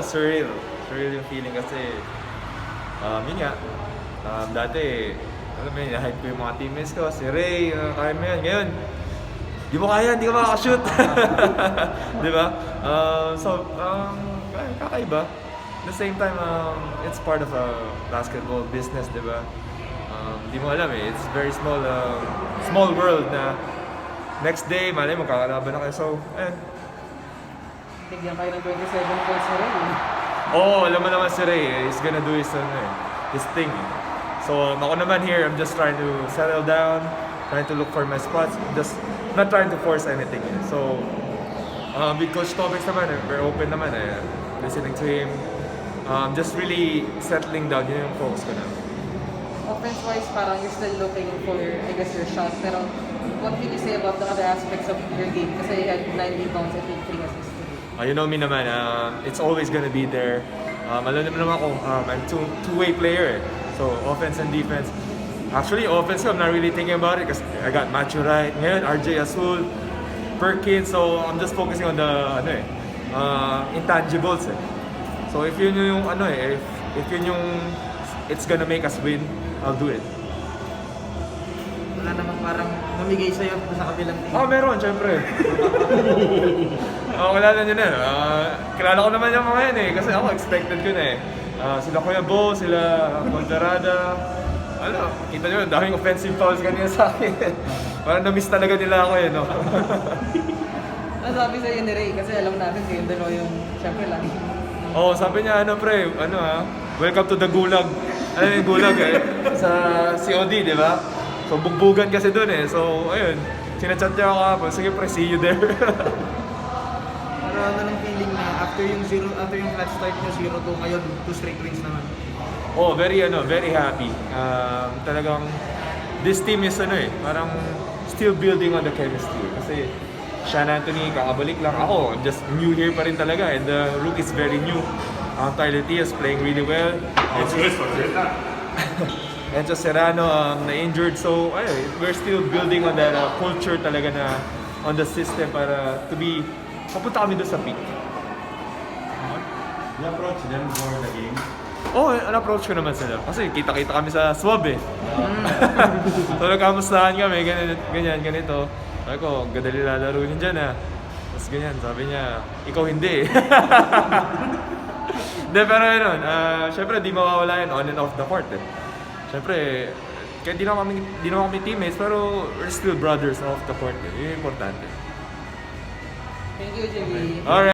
Surreal. Surreal yung feeling kasi, yun nga, dati, alam mo yun, hype ko yung mga teammates ko, si Ray, kaya mo yan. Ngayon, di mo kaya, di ka makakashoot. Di ba? Kakaiba. At the same time, it's part of a basketball business, di ba? Di mo alam eh, it's very small world na next day, malay mo, kakalaban na kayo. So, ayun. Bigyan kayo ng 27 points na rin. Alam mo naman si Ray, he's gonna do his thing. So, ako naman here, I'm just trying to settle down, trying to look for my spots, just not trying to force anything. So, with Coach Topics naman, very open naman, listening to him, just really settling down, yun yung focus ko na. Offense-wise, parang you're still looking for, I guess, your shot. Pero what can you say about the other aspects of your game? Kasi you had 9 rebounds, I think 3 assists. You know me naman, it's always gonna be there. Alam naman ako, I'm two-way player eh. So, offense and defense. Actually, offense, I'm not really thinking about it because I got Macho Wright, ngayon, RJ Azul, Perkins, so I'm just focusing on the, intangibles eh. So, if yun yung, if yun yung, it's gonna make us win, I'll do it. Wala namang parang namigay sa'yo sa kabilang team. Meron, syempre. Kilala nyo na. Kilala ko naman yung mga yan eh. Kasi ako, expected ko na eh. Sila Kuya Bo, sila Monterada. Kita nyo, daming offensive fouls kanina sa akin. Parang na-miss talaga nila ako eh, no? Ano sabi sa'yo ni Ray? Kasi alam natin kayo dalawa yung, syempre lang. Sabi niya, welcome to the gulag. Ano yung gulag eh? Sa COD, di ba? So, bugbugan kasi dun eh. So, ayun. Sinachat niya ako kapon. Sige pre, see you there. Pero ano ng feeling na after yung flat start nyo, 0-2 ngayon, 2 straight wins naman? Very happy. Talagang, this team is parang still building on the chemistry. Kasi, Sean Anthony, kakabalik lang ako. I'm just new here pa rin talaga. And the rookie is very new. Tyler T is playing really well. Enzo Serrano na-injured, so we're still building on that culture talaga na on the system para papunta kami doon sa peak. You approach them for the game? An-approach ko naman sila. Kasi kita-kita kami sa swab eh. So nagkamustahan kami, ganyan, ganito. Sabi ko, ganda nilalaro yun dyan ah. Tapos ganyan, sabi niya, ikaw hindi eh. Hindi, pero yun, syempre di mawawala yun on and off the court eh. Siyempre, kaya di naman kami teammates, pero we're still brothers off the court. Yun yung importante. Thank you, Javee. Alright.